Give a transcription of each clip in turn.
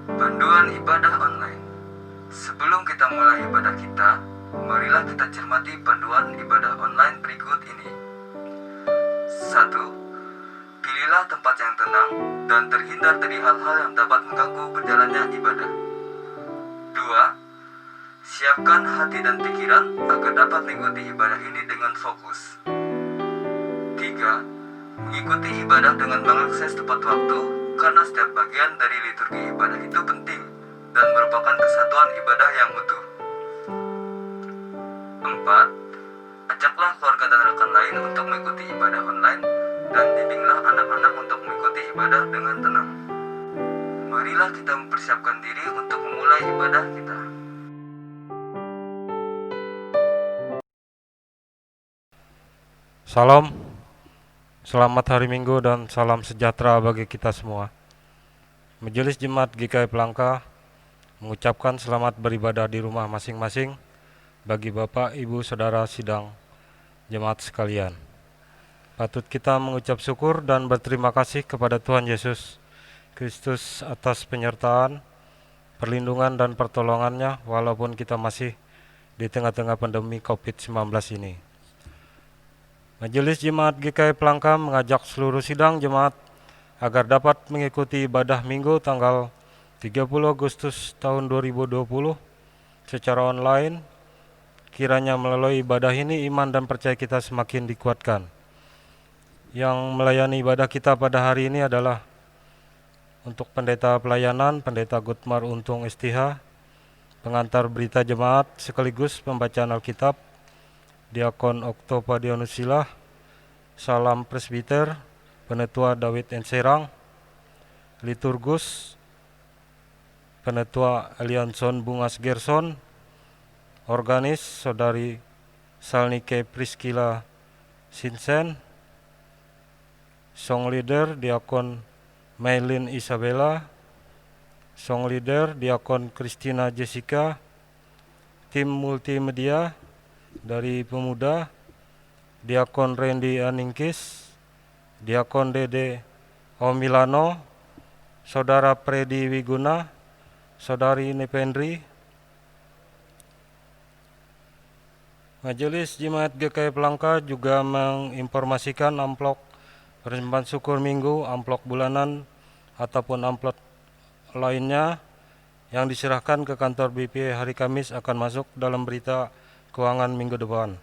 Panduan ibadah online. Sebelum kita mulai ibadah kita, marilah kita cermati panduan ibadah online berikut ini. 1. Pilihlah tempat yang tenang dan terhindar dari hal-hal yang dapat mengganggu berjalannya ibadah. 2. Siapkan hati dan pikiran agar dapat mengikuti ibadah ini dengan fokus. 3. Mengikuti ibadah dengan mengakses tepat waktu, karena setiap bagian dari liturgi ibadah itu penting dan merupakan kesatuan ibadah yang utuh. 4. Ajaklah keluarga dan rekan lain untuk mengikuti ibadah online dan bimbinglah anak-anak untuk mengikuti ibadah dengan tenang. Marilah kita mempersiapkan diri untuk memulai ibadah kita. Salam, selamat hari Minggu dan salam sejahtera bagi kita semua. Majelis Jemaat GKI Pelangka mengucapkan selamat beribadah di rumah masing-masing bagi Bapak, Ibu, Saudara sidang jemaat sekalian. Patut kita mengucap syukur dan berterima kasih kepada Tuhan Yesus Kristus atas penyertaan, perlindungan dan pertolongannya walaupun kita masih di tengah-tengah pandemi COVID-19 ini. Majelis Jemaat GKI Pelangka mengajak seluruh sidang jemaat agar dapat mengikuti ibadah Minggu tanggal 30 Agustus tahun 2020 secara online. Kiranya melalui ibadah ini iman dan percaya kita semakin dikuatkan. Yang melayani ibadah kita pada hari ini adalah untuk pendeta pelayanan, Pendeta Gutmar Untung STH, pengantar berita jemaat sekaligus pembacaan Alkitab, Diakon Oktopa Dionusila, Salam Presbiter, Penetua David Enserang, Liturgus, Penetua Elianson Bungas Gerson, Organis Saudari Salnike Priskila Sinsen, Song Leader Diakon Maylin Isabella, Song Leader Diakon Christina Jessica, tim multimedia dari pemuda, Diakon Randy Aningkis, Diakon Dede Omilano, Saudara Predi Wiguna, Saudari Nependri. Majelis Jemaat GKI Pelangka juga menginformasikan amplop persembahan syukur minggu, amplop bulanan ataupun amplop lainnya yang diserahkan ke kantor BP hari Kamis akan masuk dalam berita keuangan minggu depan.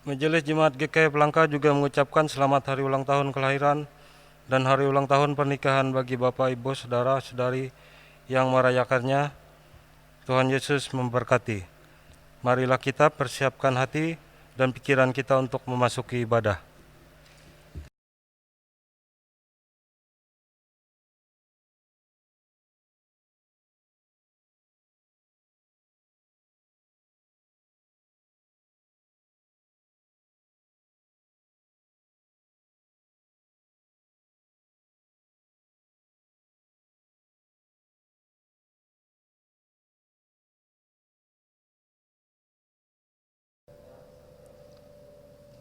Majelis Jemaat GKI Pelangka juga mengucapkan selamat hari ulang tahun kelahiran dan hari ulang tahun pernikahan bagi Bapak, Ibu, Saudara-saudari yang merayakannya. Tuhan Yesus memberkati. Marilah kita persiapkan hati dan pikiran kita untuk memasuki ibadah.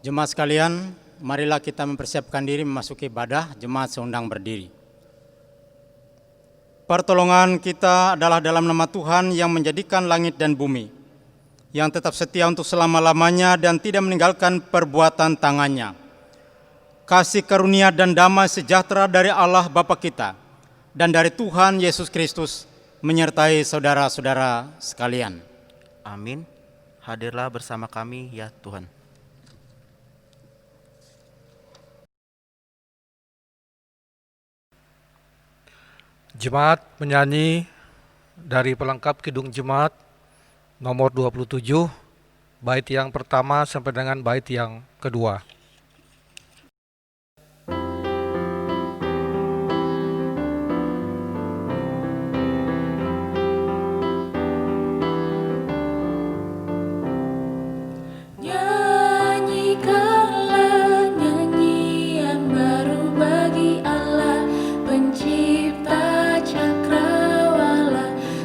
Jemaat sekalian, marilah kita mempersiapkan diri memasuki ibadah. Jemaat seundang berdiri. Pertolongan kita adalah dalam nama Tuhan yang menjadikan langit dan bumi, yang tetap setia untuk selama-lamanya dan tidak meninggalkan perbuatan tangannya. Kasih karunia dan damai sejahtera dari Allah Bapa kita dan dari Tuhan Yesus Kristus menyertai saudara-saudara sekalian. Amin. Hadirlah bersama kami ya Tuhan. Jemaat menyanyi dari pelengkap Kidung Jemaat nomor 27, bait yang pertama sampai dengan bait yang kedua.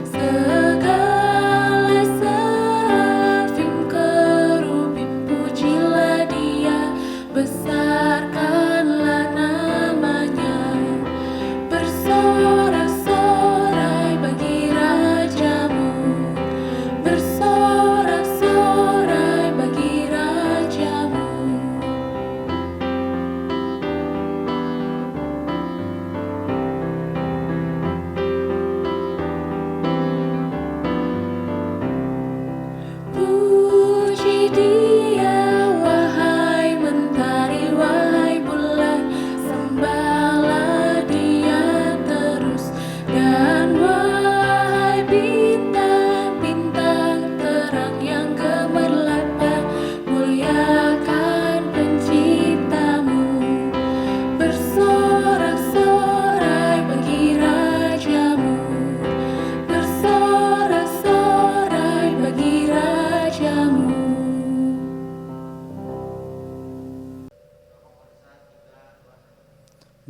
Segala serafim kerubim pujilah Dia.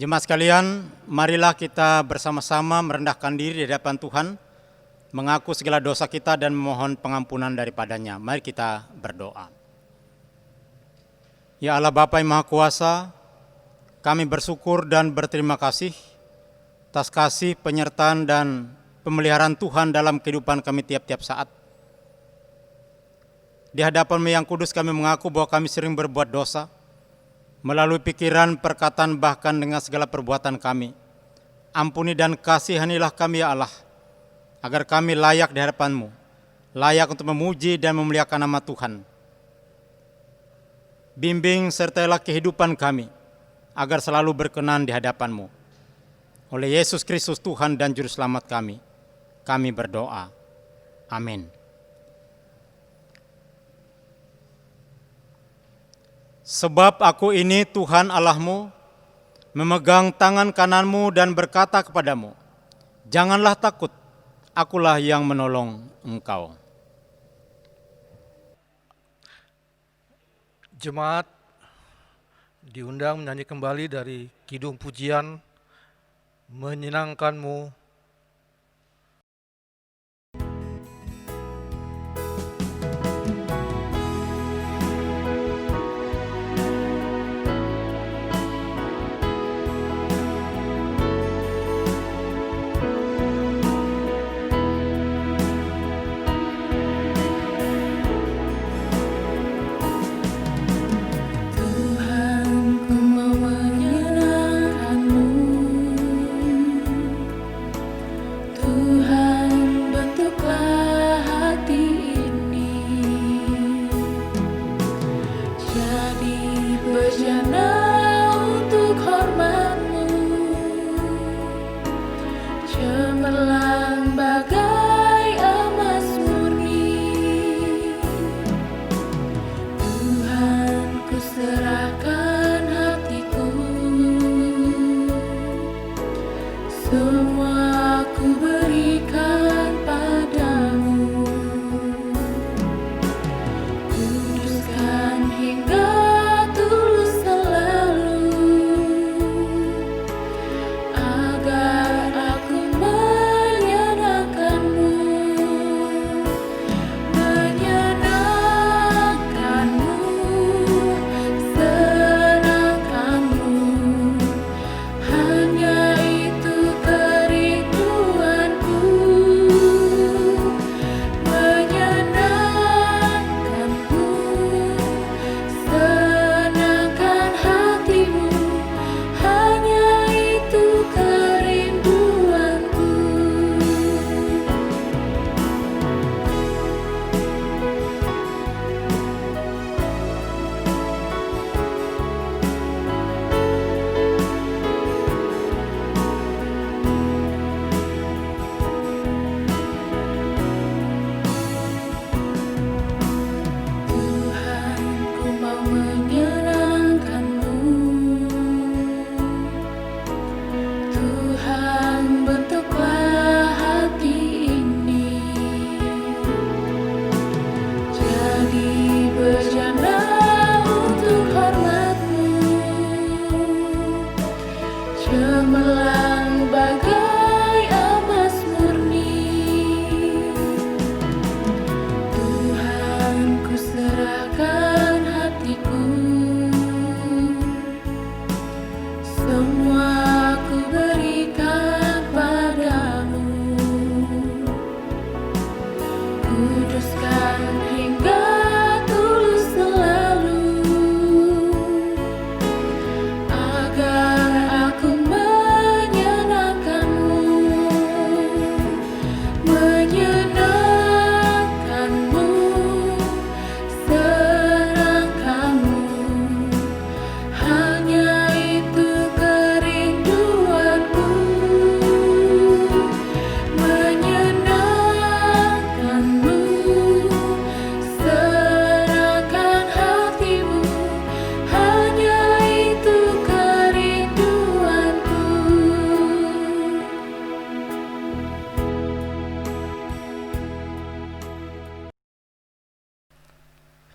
Jemaat sekalian, marilah kita bersama-sama merendahkan diri di hadapan Tuhan, mengaku segala dosa kita dan memohon pengampunan daripadanya. Mari kita berdoa. Ya Allah Bapa yang Maha Kuasa, kami bersyukur dan berterima kasih atas kasih, penyertaan, dan pemeliharaan Tuhan dalam kehidupan kami tiap-tiap saat. Di hadapan-Mu yang kudus kami mengaku bahwa kami sering berbuat dosa, melalui pikiran, perkataan, bahkan dengan segala perbuatan kami. Ampuni dan kasihanilah kami ya Allah, agar kami layak di hadapan-Mu, layak untuk memuji dan memuliakan nama Tuhan. Bimbing sertailah kehidupan kami, agar selalu berkenan di hadapan-Mu. Oleh Yesus Kristus Tuhan dan Juru Selamat kami berdoa. Amin. Sebab aku ini Tuhan Allahmu, memegang tangan kananmu dan berkata kepadamu, janganlah takut, akulah yang menolong engkau. Jemaat diundang menyanyi kembali dari Kidung Pujian Menyenangkanmu.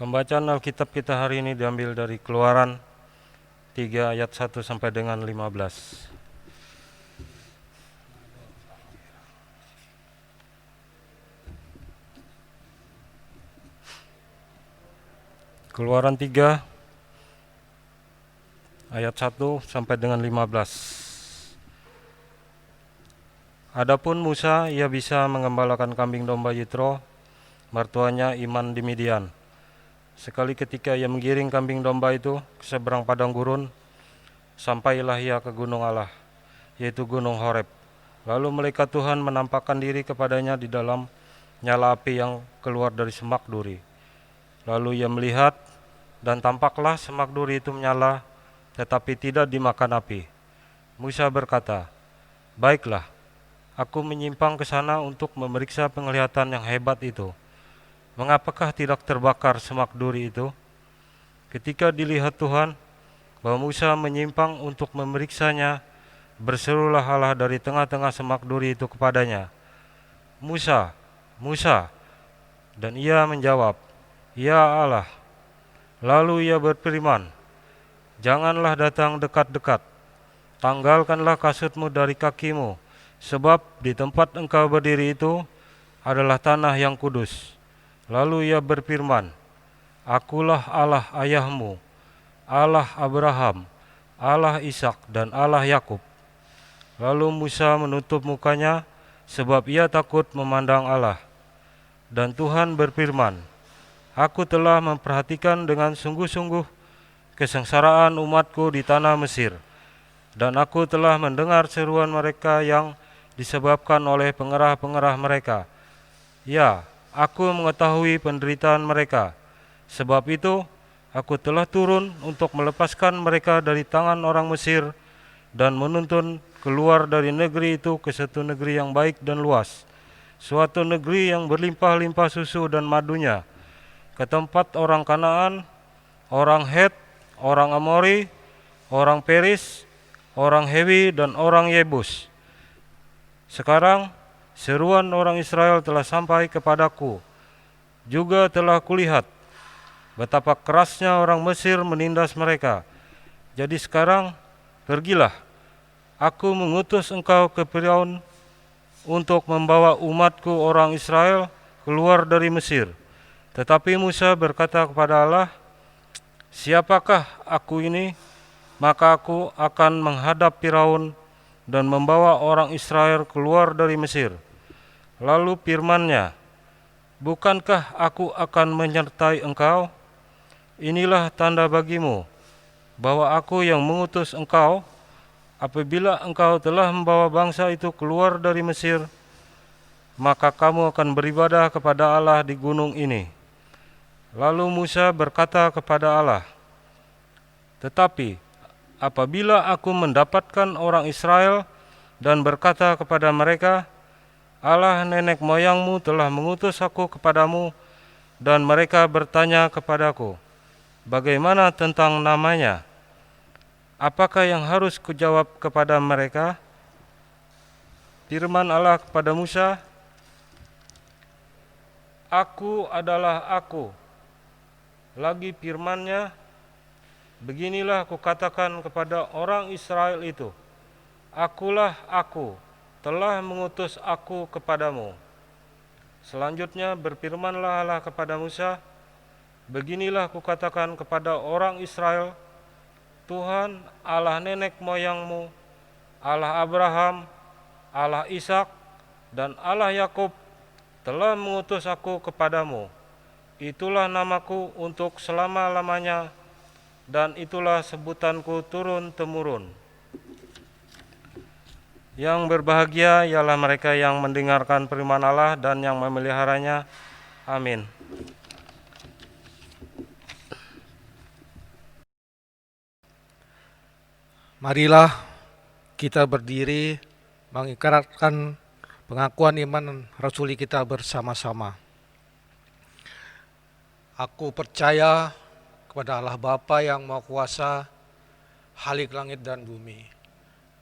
Pembacaan Alkitab kita hari ini diambil dari Keluaran 3 ayat 1 sampai dengan 15. Keluaran 3 ayat 1 sampai dengan 15. Adapun Musa, ia bisa mengembalakan kambing domba Yitro, mertuanya Iman di Midian. Sekali ketika ia menggiring kambing domba itu ke seberang padang gurun, sampailah ia ke gunung Allah, yaitu gunung Horeb. Lalu malaikat Tuhan menampakkan diri kepadanya di dalam nyala api yang keluar dari semak duri. Lalu ia melihat, dan tampaklah semak duri itu menyala, tetapi tidak dimakan api. Musa berkata, "Baiklah, aku menyimpang ke sana untuk memeriksa penglihatan yang hebat itu. Mengapakah tidak terbakar semak duri itu?" Ketika dilihat Tuhan bahwa Musa menyimpang untuk memeriksanya, berserulah Allah dari tengah-tengah semak duri itu kepadanya, "Musa, Musa." Dan ia menjawab, "Ya Allah." Lalu ia berfirman, "Janganlah datang dekat-dekat. Tanggalkanlah kasutmu dari kakimu, sebab di tempat engkau berdiri itu adalah tanah yang kudus." Lalu ia berfirman, "Akulah Allah ayahmu, Allah Abraham, Allah Ishak, dan Allah Yakub." Lalu Musa menutup mukanya, sebab ia takut memandang Allah. Dan Tuhan berfirman, "Aku telah memperhatikan dengan sungguh-sungguh kesengsaraan umatku di tanah Mesir, dan aku telah mendengar seruan mereka yang disebabkan oleh pengerah-pengerah mereka. Ya, aku mengetahui penderitaan mereka. Sebab itu, aku telah turun untuk melepaskan mereka dari tangan orang Mesir dan menuntun keluar dari negeri itu ke satu negeri yang baik dan luas, suatu negeri yang berlimpah-limpah susu dan madunya, ke tempat orang Kanaan, orang Het, orang Amori, orang Peris, orang Hewi, dan orang Yebus. Sekarang seruan orang Israel telah sampai kepadaku. Juga telah kulihat betapa kerasnya orang Mesir menindas mereka. Jadi sekarang pergilah, aku mengutus engkau ke Firaun untuk membawa umatku orang Israel keluar dari Mesir." Tetapi Musa berkata kepada Allah, "Siapakah aku ini? Maka aku akan menghadap Firaun dan membawa orang Israel keluar dari Mesir." Lalu firman-Nya, "Bukankah aku akan menyertai engkau? Inilah tanda bagimu bahwa aku yang mengutus engkau. Apabila engkau telah membawa bangsa itu keluar dari Mesir, maka kamu akan beribadah kepada Allah di gunung ini." Lalu Musa berkata kepada Allah, "Tetapi apabila aku mendapatkan orang Israel dan berkata kepada mereka, 'Allah nenek moyangmu telah mengutus aku kepadamu,' dan mereka bertanya kepadaku, 'Bagaimana tentang namanya?' Apakah yang harus kujawab kepada mereka?" Firman Allah kepada Musa, "Aku adalah Aku." Lagi firman-Nya, "Beginilah kukatakan kepada orang Israel itu, Akulah Aku, telah mengutus aku kepadamu." Selanjutnya berfirmanlah Allah kepada Musa, "Beginilah kukatakan kepada orang Israel, Tuhan Allah nenek moyangmu, Allah Abraham, Allah Ishak, dan Allah Yakub telah mengutus aku kepadamu. Itulah namaku untuk selama-lamanya, dan itulah sebutanku turun-temurun." Yang berbahagia ialah mereka yang mendengarkan firman Allah dan yang memeliharanya. Amin. Marilah kita berdiri mengikrarkan pengakuan iman rasuli kita bersama-sama. Aku percaya kepada Allah Bapa yang Maha Kuasa, Khalik langit dan bumi,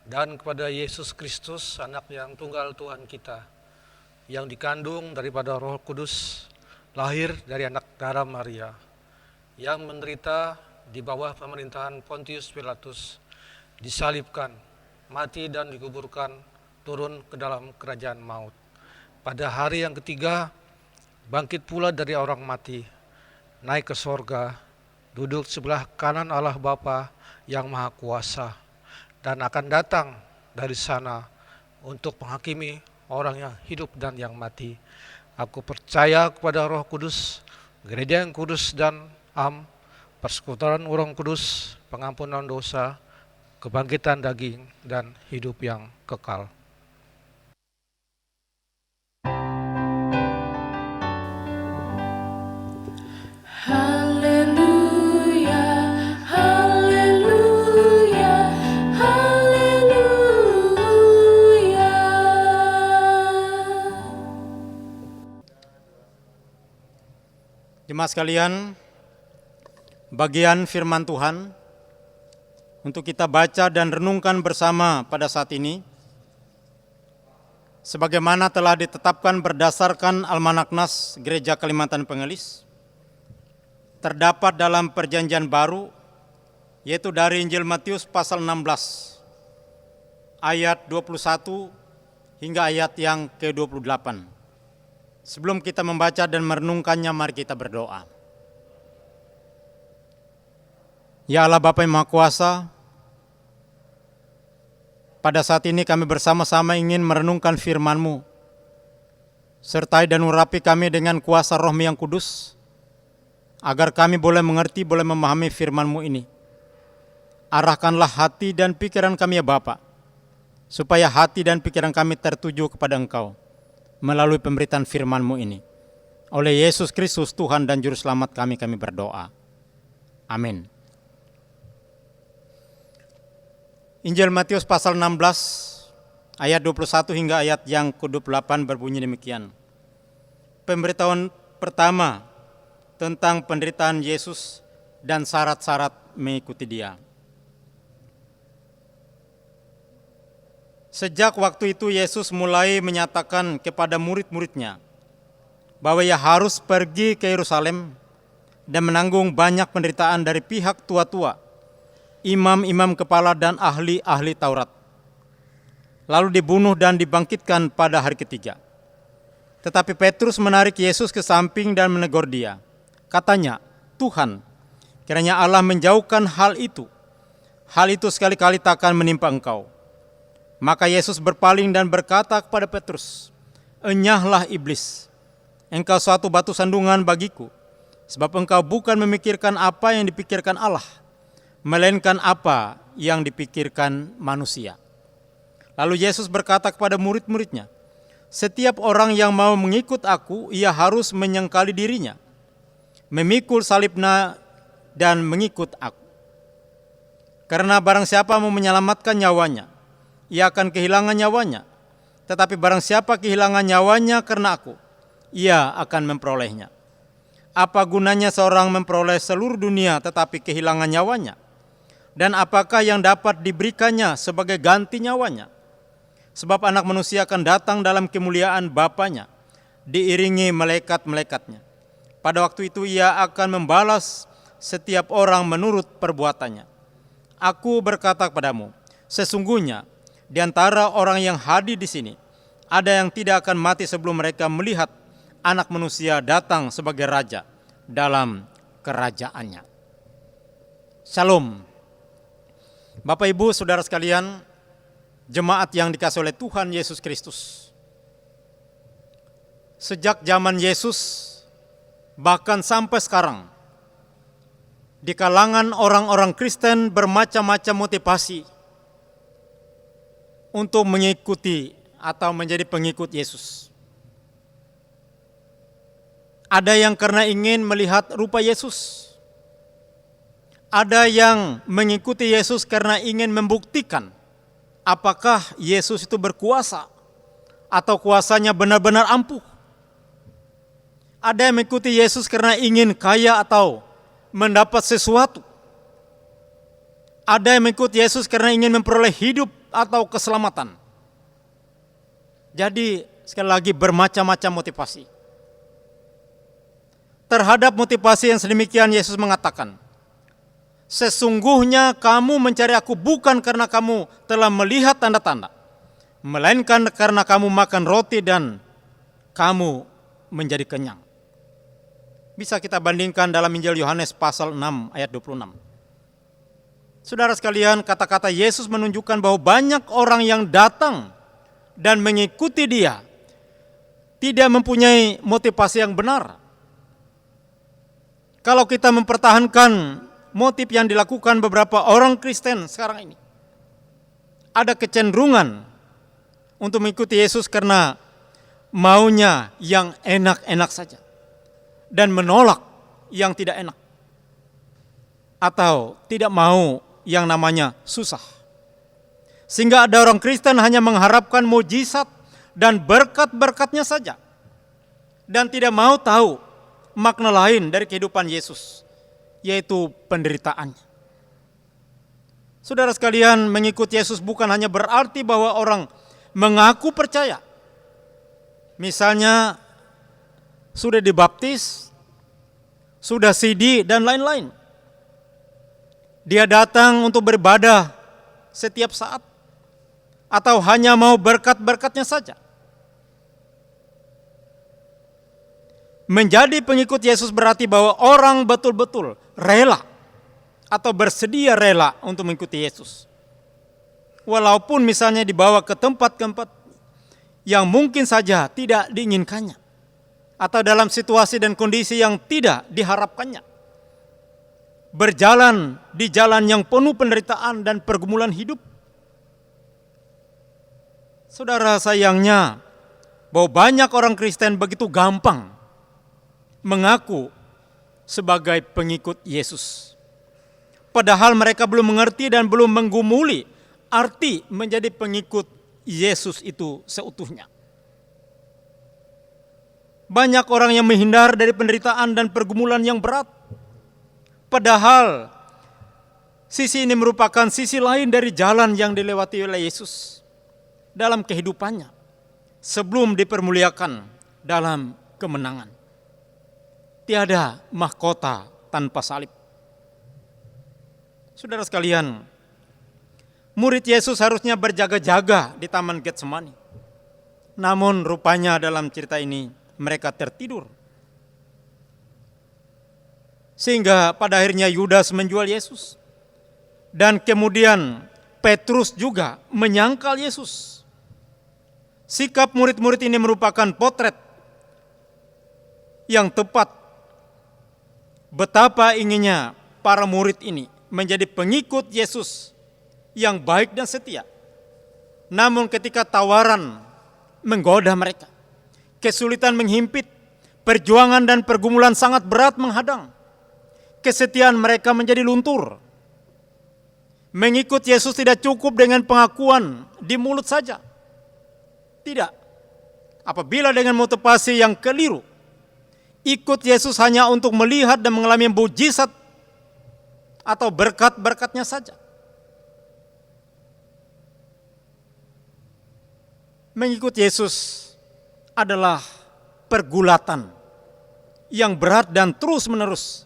dan kepada Yesus Kristus, anak yang tunggal Tuhan kita, yang dikandung daripada Roh Kudus, lahir dari anak darah Maria, yang menderita di bawah pemerintahan Pontius Pilatus, disalibkan, mati dan dikuburkan, turun ke dalam kerajaan maut. Pada hari yang ketiga, bangkit pula dari orang mati, naik ke sorga, duduk sebelah kanan Allah Bapa yang Maha Kuasa, dan akan datang dari sana untuk menghakimi orang yang hidup dan yang mati. Aku percaya kepada Roh Kudus, gereja yang kudus dan am, persekutuan Roh Kudus, pengampunan dosa, kebangkitan daging, dan hidup yang kekal. Haleluya, haleluya, haleluya. Jemaat sekalian, bagian firman Tuhan untuk kita baca dan renungkan bersama pada saat ini, sebagaimana telah ditetapkan berdasarkan Almanak Nas Gereja Kalimantan Pengelis, terdapat dalam Perjanjian Baru, yaitu dari Injil Matius pasal 16, ayat 21 hingga ayat yang ke-28. Sebelum kita membaca dan merenungkannya, mari kita berdoa. Ya Allah Bapa yang Maha Kuasa, pada saat ini kami bersama-sama ingin merenungkan firman-Mu. Sertai dan urapi kami dengan kuasa Roh-Mu yang kudus, agar kami boleh mengerti, boleh memahami firman-Mu ini. Arahkanlah hati dan pikiran kami ya Bapa, supaya hati dan pikiran kami tertuju kepada Engkau, melalui pemberitaan firman-Mu ini. Oleh Yesus Kristus Tuhan dan Juru Selamat kami berdoa. Amin. Injil Matius pasal 16 ayat 21 hingga ayat yang ke-28 berbunyi demikian. Pemberitahuan pertama tentang penderitaan Yesus dan syarat-syarat mengikuti Dia. Sejak waktu itu Yesus mulai menyatakan kepada murid-muridnya bahwa Ia harus pergi ke Yerusalem dan menanggung banyak penderitaan dari pihak tua-tua, imam-imam kepala dan ahli-ahli Taurat, lalu dibunuh dan dibangkitkan pada hari ketiga. Tetapi Petrus menarik Yesus ke samping dan menegur Dia. Katanya, "Tuhan, kiranya Allah menjauhkan hal itu. Hal itu sekali-kali tak akan menimpa Engkau." Maka Yesus berpaling dan berkata kepada Petrus, "Enyahlah iblis, engkau suatu batu sandungan bagiku, sebab engkau bukan memikirkan apa yang dipikirkan Allah, melainkan apa yang dipikirkan manusia." Lalu Yesus berkata kepada murid-muridnya, "Setiap orang yang mau mengikut aku, ia harus menyangkali dirinya, memikul salibnya dan mengikut aku. Karena barang siapa mau menyelamatkan nyawanya, ia akan kehilangan nyawanya. Tetapi barang siapa kehilangan nyawanya karena aku, ia akan memperolehnya. Apa gunanya seorang memperoleh seluruh dunia tetapi kehilangan nyawanya? Dan apakah yang dapat diberikannya sebagai ganti nyawanya? Sebab Anak Manusia akan datang dalam kemuliaan Bapanya, diiringi malaikat-malaikatnya. Pada waktu itu ia akan membalas setiap orang menurut perbuatannya. Aku berkata kepadamu, sesungguhnya di antara orang yang hadir di sini, ada yang tidak akan mati sebelum mereka melihat Anak Manusia datang sebagai Raja dalam kerajaannya." Shalom. Bapak Ibu Saudara sekalian, jemaat yang dikasihi oleh Tuhan Yesus Kristus. Sejak zaman Yesus, bahkan sampai sekarang, di kalangan orang-orang Kristen bermacam-macam motivasi untuk mengikuti atau menjadi pengikut Yesus. Ada yang karena ingin melihat rupa Yesus. Ada yang mengikuti Yesus karena ingin membuktikan apakah Yesus itu berkuasa atau kuasanya benar-benar ampuh. Ada yang mengikuti Yesus karena ingin kaya atau mendapat sesuatu. Ada yang mengikuti Yesus karena ingin memperoleh hidup atau keselamatan. Jadi sekali lagi bermacam-macam motivasi. Terhadap motivasi yang sedemikian Yesus mengatakan, "Sesungguhnya kamu mencari aku bukan karena kamu telah melihat tanda-tanda, melainkan karena kamu makan roti dan kamu menjadi kenyang." Bisa kita bandingkan dalam Injil Yohanes pasal 6 ayat 26. Saudara sekalian, kata-kata Yesus menunjukkan bahwa banyak orang yang datang dan mengikuti Dia tidak mempunyai motivasi yang benar. Kalau kita mempertahankan motif yang dilakukan beberapa orang Kristen sekarang ini, ada kecenderungan untuk mengikuti Yesus karena maunya yang enak-enak saja dan menolak yang tidak enak, atau tidak mau yang namanya susah. Sehingga ada orang Kristen hanya mengharapkan mujizat dan berkat-berkatnya saja, dan tidak mau tahu makna lain dari kehidupan Yesus, yaitu penderitaannya. Saudara sekalian, mengikut Yesus bukan hanya berarti bahwa orang mengaku percaya. Misalnya sudah dibaptis, sudah CD dan lain-lain. Dia datang untuk beribadah setiap saat, atau hanya mau berkat-berkatnya saja. Menjadi pengikut Yesus berarti bahwa orang betul-betul rela atau bersedia rela untuk mengikuti Yesus. Walaupun misalnya dibawa ke tempat-tempat yang mungkin saja tidak diinginkannya, atau dalam situasi dan kondisi yang tidak diharapkannya. Berjalan di jalan yang penuh penderitaan dan pergumulan hidup. Saudara, sayangnya bahwa banyak orang Kristen begitu gampang mengaku sebagai pengikut Yesus, padahal mereka belum mengerti dan belum menggumuli arti menjadi pengikut Yesus itu seutuhnya. Banyak orang yang menghindar dari penderitaan dan pergumulan yang berat, padahal sisi ini merupakan sisi lain dari jalan yang dilewati oleh Yesus dalam kehidupannya sebelum dipermuliakan dalam kemenangan. Tiada mahkota tanpa salib. Saudara sekalian, murid Yesus harusnya berjaga-jaga di Taman Getsemani. Namun rupanya dalam cerita ini mereka tertidur. Sehingga pada akhirnya Yudas menjual Yesus. Dan kemudian Petrus juga menyangkal Yesus. Sikap murid-murid ini merupakan potret yang tepat betapa inginnya para murid ini menjadi pengikut Yesus yang baik dan setia. Namun ketika tawaran menggoda mereka, kesulitan menghimpit, perjuangan dan pergumulan sangat berat menghadang, kesetiaan mereka menjadi luntur. Mengikut Yesus tidak cukup dengan pengakuan di mulut saja. Tidak. Apabila dengan motivasi yang keliru, ikut Yesus hanya untuk melihat dan mengalami mujizat atau berkat-berkatnya saja. Mengikut Yesus adalah pergulatan yang berat dan terus-menerus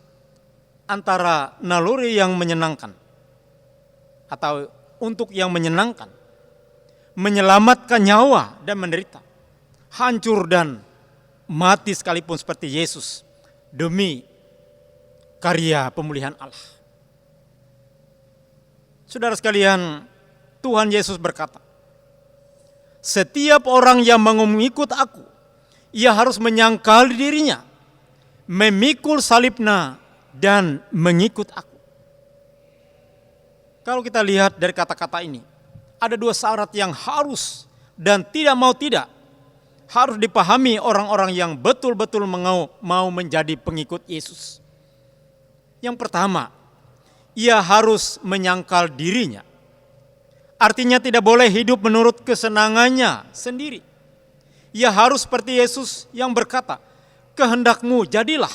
antara naluri yang menyenangkan atau untuk yang menyenangkan, menyelamatkan nyawa dan menderita, hancur dan mati sekalipun seperti Yesus demi karya pemulihan Allah. Saudara sekalian, Tuhan Yesus berkata, setiap orang yang mengikut aku, ia harus menyangkal dirinya, memikul salibnya dan mengikut aku. Kalau kita lihat dari kata-kata ini, ada dua syarat yang harus dan tidak mau tidak harus dipahami orang-orang yang betul-betul mau menjadi pengikut Yesus. Yang pertama, ia harus menyangkal dirinya. Artinya tidak boleh hidup menurut kesenangannya sendiri. Ia harus seperti Yesus yang berkata, kehendakmu jadilah.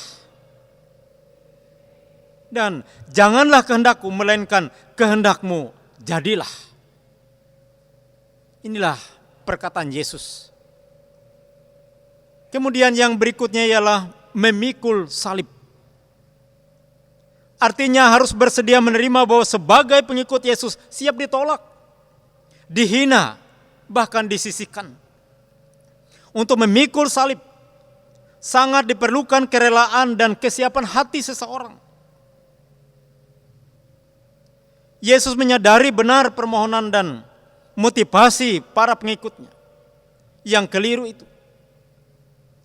Dan janganlah kehendakku, melainkan kehendakmu jadilah. Inilah perkataan Yesus. Kemudian yang berikutnya ialah memikul salib. Artinya harus bersedia menerima bahwa sebagai pengikut Yesus siap ditolak, dihina, bahkan disisihkan. Untuk memikul salib, sangat diperlukan kerelaan dan kesiapan hati seseorang. Yesus menyadari benar permohonan dan motivasi para pengikutnya yang keliru itu.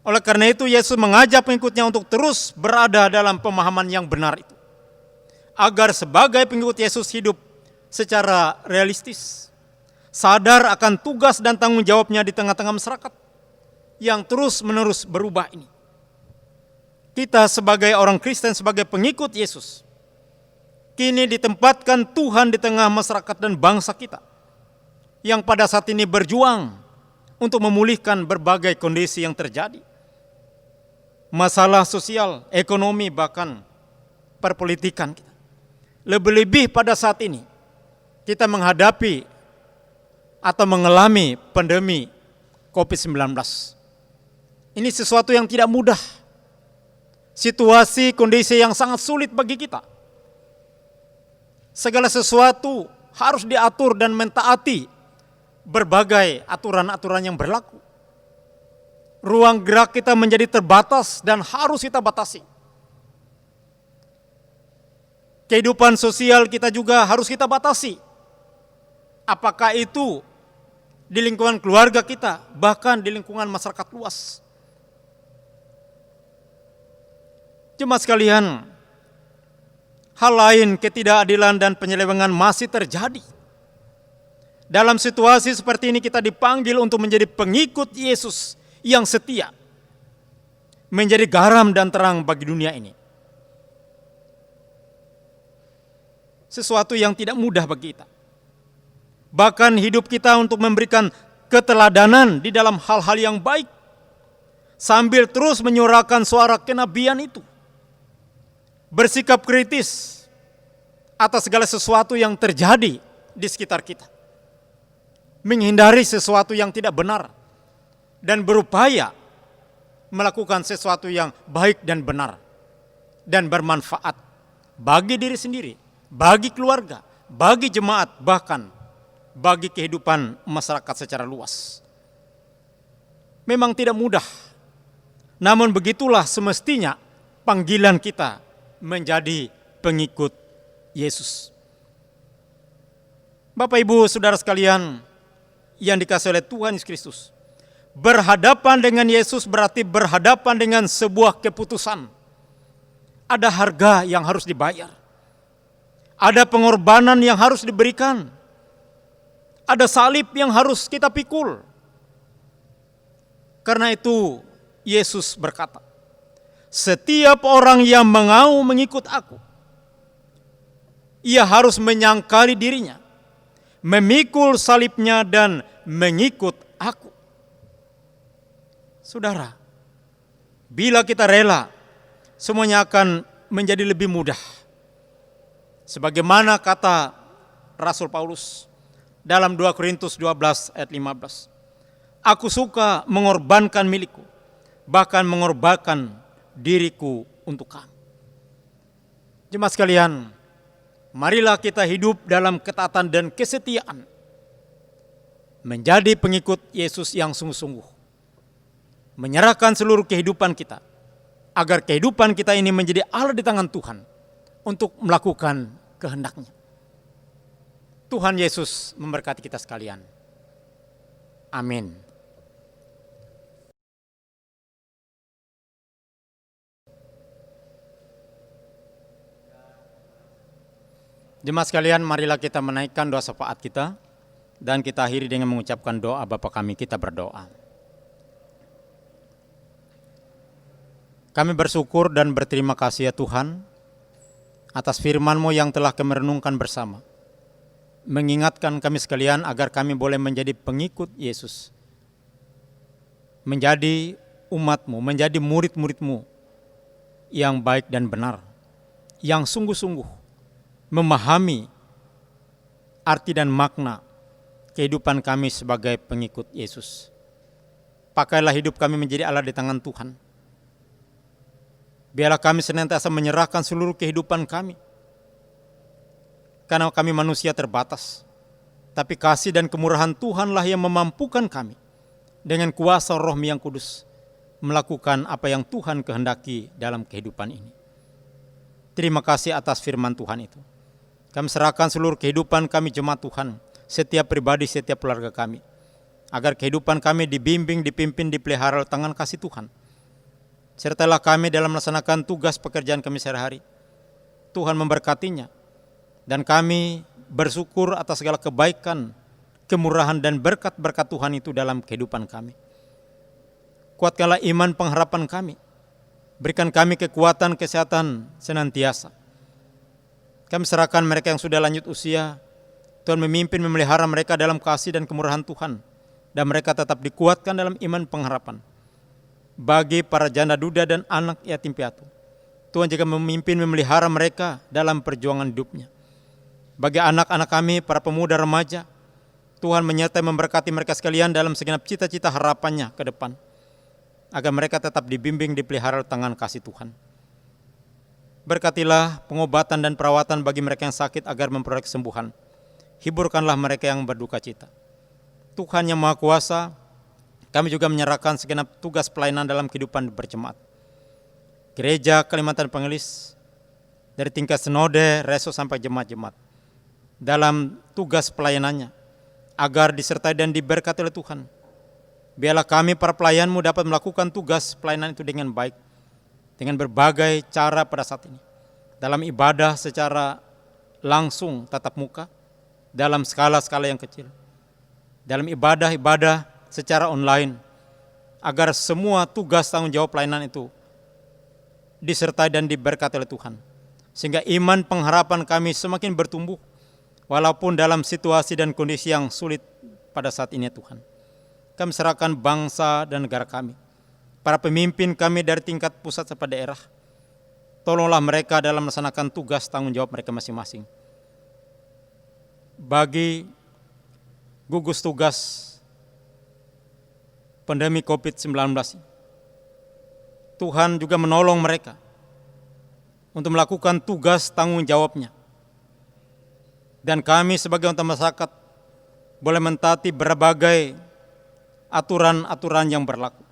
Oleh karena itu Yesus mengajak pengikutnya untuk terus berada dalam pemahaman yang benar itu, agar sebagai pengikut Yesus hidup secara realistis, sadar akan tugas dan tanggung jawabnya di tengah-tengah masyarakat yang terus-menerus berubah ini. Kita sebagai orang Kristen, sebagai pengikut Yesus, kini ditempatkan Tuhan di tengah masyarakat dan bangsa kita yang pada saat ini berjuang untuk memulihkan berbagai kondisi yang terjadi. Masalah sosial, ekonomi, bahkan perpolitikan kita. Lebih-lebih pada saat ini kita menghadapi atau mengalami pandemi COVID-19. Ini sesuatu yang tidak mudah. Situasi, kondisi yang sangat sulit bagi kita. Segala sesuatu harus diatur dan mentaati berbagai aturan-aturan yang berlaku. Ruang gerak kita menjadi terbatas dan harus kita batasi. Kehidupan sosial kita juga harus kita batasi. Apakah itu di lingkungan keluarga kita, bahkan di lingkungan masyarakat luas. Jemaat sekalian, hal lain, ketidakadilan dan penyelewengan masih terjadi. Dalam situasi seperti ini kita dipanggil untuk menjadi pengikut Yesus yang setia, menjadi garam dan terang bagi dunia ini. Sesuatu yang tidak mudah bagi kita. Bahkan hidup kita untuk memberikan keteladanan di dalam hal-hal yang baik, sambil terus menyuarakan suara kenabian itu. Bersikap kritis atas segala sesuatu yang terjadi di sekitar kita. Menghindari sesuatu yang tidak benar. Dan berupaya melakukan sesuatu yang baik dan benar. Dan bermanfaat bagi diri sendiri, bagi keluarga, bagi jemaat, bahkan bagi kehidupan masyarakat secara luas. Memang tidak mudah. Namun begitulah semestinya panggilan kita menjadi pengikut Yesus. Bapak Ibu Saudara sekalian yang dikasihi oleh Tuhan Yesus Kristus, berhadapan dengan Yesus berarti berhadapan dengan sebuah keputusan. Ada harga yang harus dibayar. Ada pengorbanan yang harus diberikan. Ada salib yang harus kita pikul. Karena itu Yesus berkata, setiap orang yang mau mengikut aku, ia harus menyangkali dirinya, memikul salibnya dan mengikut aku. Saudara, bila kita rela, semuanya akan menjadi lebih mudah. Sebagaimana kata Rasul Paulus dalam 2 Korintus 12 ayat 15. Aku suka mengorbankan milikku, bahkan mengorbankan diriku untuk kamu. Jemaat sekalian, marilah kita hidup dalam ketaatan dan kesetiaan, menjadi pengikut Yesus yang sungguh-sungguh, menyerahkan seluruh kehidupan kita, agar kehidupan kita ini menjadi alat di tangan Tuhan untuk melakukan kehendak-Nya. Tuhan Yesus memberkati kita sekalian. Amin. Jemaat sekalian, marilah kita menaikkan doa syafaat kita dan kita akhiri dengan mengucapkan doa Bapa kami. Kita berdoa. Kami bersyukur dan berterima kasih ya Tuhan atas firman-Mu yang telah kami renungkan bersama. Mengingatkan kami sekalian agar kami boleh menjadi pengikut Yesus. Menjadi umat-Mu, menjadi murid-murid-Mu yang baik dan benar. Yang sungguh-sungguh memahami arti dan makna kehidupan kami sebagai pengikut Yesus. Pakailah hidup kami menjadi alat di tangan Tuhan. Biarlah kami senantiasa menyerahkan seluruh kehidupan kami. Karena kami manusia terbatas. Tapi kasih dan kemurahan Tuhanlah yang memampukan kami dengan kuasa Roh-Mu yang kudus melakukan apa yang Tuhan kehendaki dalam kehidupan ini. Terima kasih atas firman Tuhan itu. Kami serahkan seluruh kehidupan kami jemaat Tuhan, setiap pribadi, setiap keluarga kami, agar kehidupan kami dibimbing, dipimpin, dipelihara oleh tangan kasih Tuhan. Sertalah kami dalam melaksanakan tugas pekerjaan kami sehari-hari. Tuhan memberkatinya, dan kami bersyukur atas segala kebaikan, kemurahan, dan berkat-berkat Tuhan itu dalam kehidupan kami. Kuatkanlah iman pengharapan kami. Berikan kami kekuatan, kesehatan senantiasa. Kami serahkan mereka yang sudah lanjut usia. Tuhan memimpin, memelihara mereka dalam kasih dan kemurahan Tuhan. Dan mereka tetap dikuatkan dalam iman pengharapan. Bagi para janda duda dan anak yatim piatu, Tuhan juga memimpin, memelihara mereka dalam perjuangan hidupnya. Bagi anak-anak kami, para pemuda remaja, Tuhan menyertai memberkati mereka sekalian dalam segenap cita-cita harapannya ke depan, agar mereka tetap dibimbing, dipelihara oleh tangan kasih Tuhan. Berkatilah pengobatan dan perawatan bagi mereka yang sakit agar memperoleh kesembuhan. Hiburkanlah mereka yang berduka cita. Tuhan yang Maha Kuasa, kami juga menyerahkan segenap tugas pelayanan dalam kehidupan berjemaat. Gereja Kalimantan Pengelis, dari tingkat sinode, reso sampai jemaat-jemaat, dalam tugas pelayanannya, agar disertai dan diberkati oleh Tuhan. Biarlah kami para pelayan-Mu dapat melakukan tugas pelayanan itu dengan baik, dengan berbagai cara pada saat ini. Dalam ibadah secara langsung tatap muka, dalam skala-skala yang kecil. Dalam ibadah-ibadah secara online, agar semua tugas tanggung jawab pelayanan itu disertai dan diberkati oleh Tuhan. Sehingga iman pengharapan kami semakin bertumbuh, walaupun dalam situasi dan kondisi yang sulit pada saat ini Tuhan. Kami serahkan bangsa dan negara kami, para pemimpin kami dari tingkat pusat sampai daerah. Tolonglah mereka dalam melaksanakan tugas tanggung jawab mereka masing-masing. Bagi gugus tugas pandemi COVID-19, Tuhan juga menolong mereka untuk melakukan tugas tanggung jawabnya. Dan kami sebagai umat masyarakat boleh mentaati berbagai aturan-aturan yang berlaku,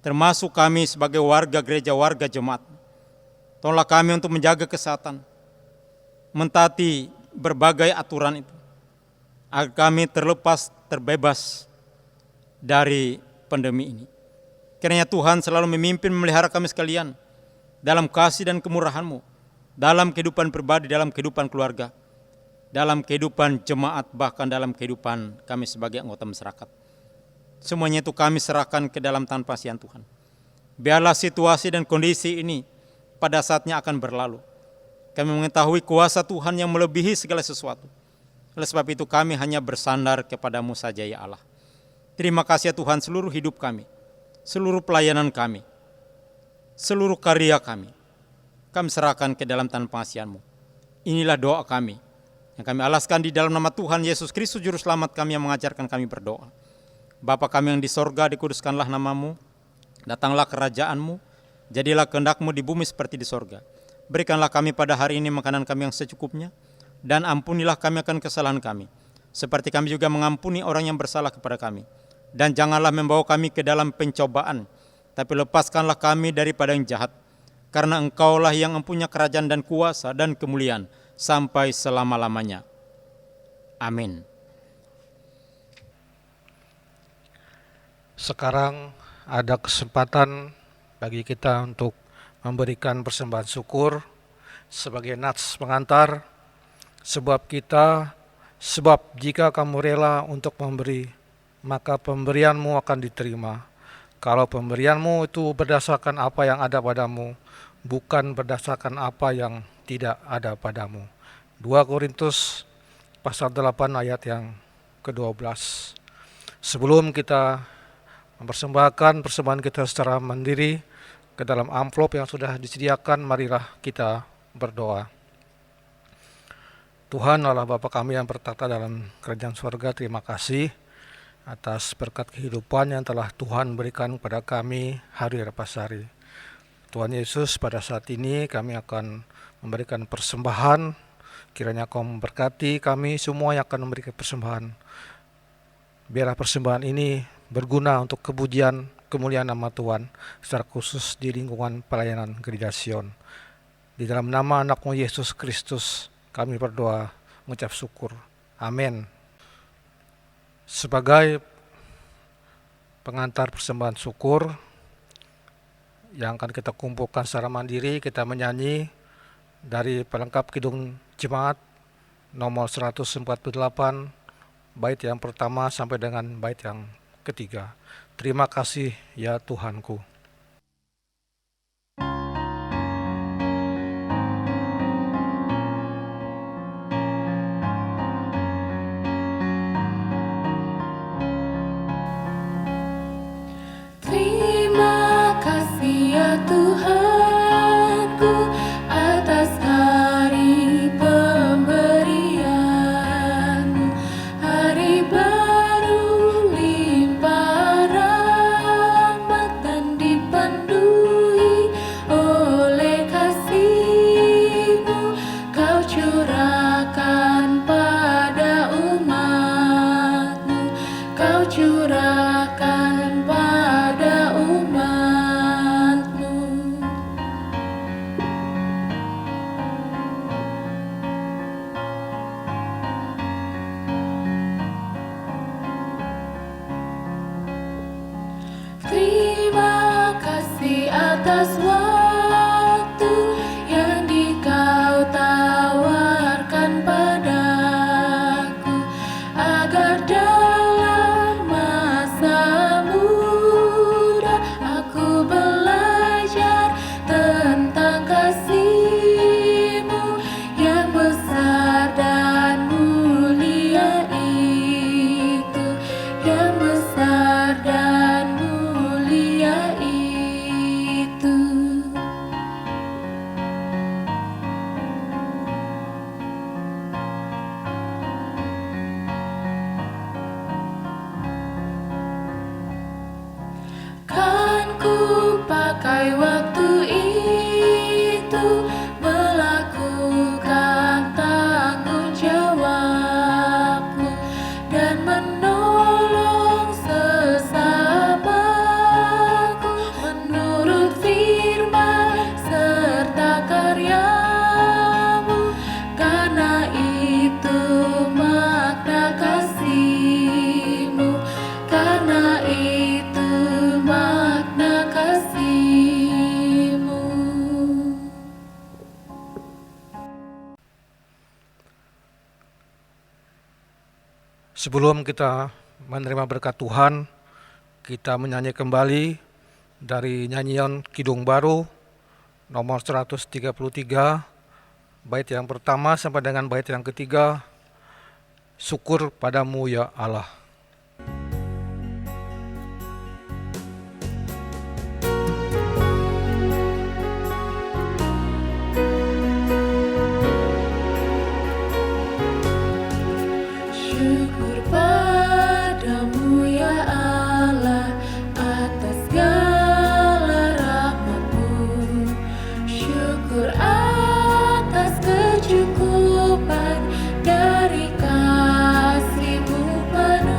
termasuk kami sebagai warga gereja, warga jemaat. Tolonglah kami untuk menjaga kesehatan, mentaati berbagai aturan itu, agar kami terbebas dari pandemi ini. Kiranya Tuhan selalu memimpin, memelihara kami sekalian dalam kasih dan kemurahan-Mu, dalam kehidupan pribadi, dalam kehidupan keluarga, dalam kehidupan jemaat, bahkan dalam kehidupan kami sebagai anggota masyarakat. Semuanya itu kami serahkan ke dalam tangan kasihan Tuhan. Biarlah situasi dan kondisi ini pada saatnya akan berlalu. Kami mengetahui kuasa Tuhan yang melebihi segala sesuatu. Oleh sebab itu kami hanya bersandar kepada-Mu saja ya Allah. Terima kasih ya Tuhan, seluruh hidup kami, seluruh pelayanan kami, seluruh karya kami serahkan ke dalam tangan pengasihan-Mu. Inilah doa kami yang kami alaskan di dalam nama Tuhan Yesus Kristus Juru Selamat kami yang mengajarkan kami berdoa. Bapa kami yang di sorga, dikuduskanlah nama-Mu, datanglah kerajaan-Mu, jadilah kehendak-Mu di bumi seperti di sorga. Berikanlah kami pada hari ini makanan kami yang secukupnya, dan ampunilah kami akan kesalahan kami, seperti kami juga mengampuni orang yang bersalah kepada kami. Dan janganlah membawa kami ke dalam pencobaan, tapi lepaskanlah kami daripada yang jahat, karena Engkaulah yang mempunyai kerajaan dan kuasa dan kemuliaan sampai selama-lamanya. Amin. Sekarang ada kesempatan bagi kita untuk memberikan persembahan syukur sebagai nats pengantar, sebab jika kamu rela untuk memberi, maka pemberianmu akan diterima. Kalau pemberianmu itu berdasarkan apa yang ada padamu, bukan berdasarkan apa yang tidak ada padamu. 2 Korintus pasal 8 ayat yang ke-12. Sebelum kita mempersembahkan persembahan kita secara mandiri ke dalam amplop yang sudah disediakan, marilah kita berdoa. Tuhan Allah Bapa kami yang bertata dalam kerajaan surga, terima kasih atas berkat kehidupan yang telah Tuhan berikan kepada kami hari lepas hari. Tuhan Yesus, pada saat ini kami akan memberikan persembahan, kiranya Kau memberkati kami semua yang akan memberikan persembahan. Biarlah persembahan ini berguna untuk kepujian kemuliaan nama Tuhan, secara khusus di lingkungan pelayanan Gereja Sion. Di dalam nama anak-Mu Yesus Kristus, kami berdoa, mengucap syukur. Amin. Sebagai pengantar persembahan syukur yang akan kita kumpulkan secara mandiri, kita menyanyi dari pelengkap Kidung Jemaat nomor 148, bait yang pertama sampai dengan bait yang ketiga. Terima kasih ya Tuhanku. Terima kasih ya Tuhanku atas hari pemberian-Mu, hari baru limpah rahmat dan dipenuhi oleh kasih-Mu. Kau curahkan pada umat-Mu, Kau curahkan pada umat-Mu. Terima kasih atas waktu yang Kau tawarkan padaku, agar dalam masa muda aku belajar tentang kasih-Mu yang besar dan mulia itu, yang besar dan mulia itu. Kan ku pakai waktu itu melakukan tanggung jawabku dan menolong sesamaku menurut firman serta karya-Mu. Karena itu makna kasih-Mu, karena itu makna kasih-Mu. Sebelum kita menerima berkat Tuhan, kita menyanyi kembali dari nyanyian Kidung Baru nomor 133, bait yang pertama sampai dengan bait yang ketiga. Syukur padamu ya Allah. Syukur padamu ya Allah atas segala rahmat-Mu. Syukur atas kecukupan dari kasih-Mu penuh.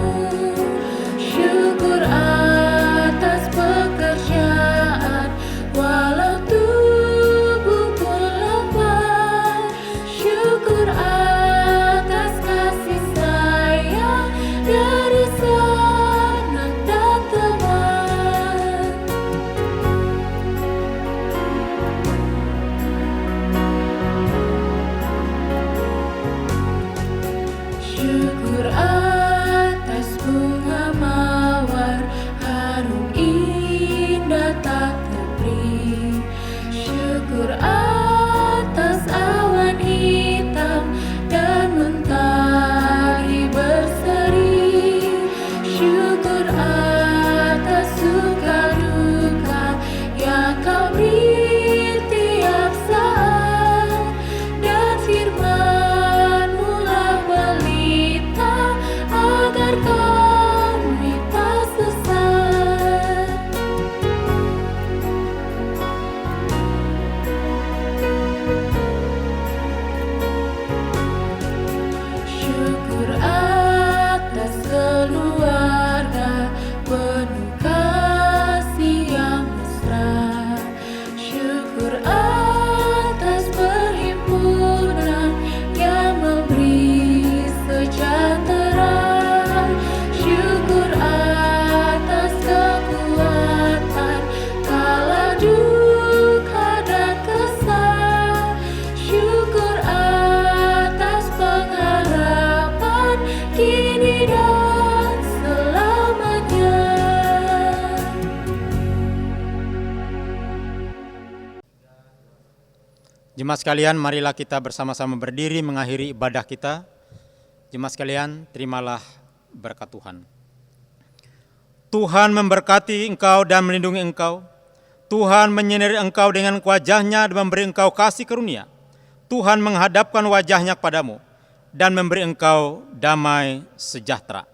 Jemaat sekalian, marilah kita bersama-sama berdiri mengakhiri ibadah kita. Jemaat sekalian, terimalah berkat Tuhan. Tuhan memberkati engkau dan melindungi engkau. Tuhan menyinari engkau dengan wajah-Nya dan memberi engkau kasih karunia. Tuhan menghadapkan wajah-Nya kepadamu dan memberi engkau damai sejahtera.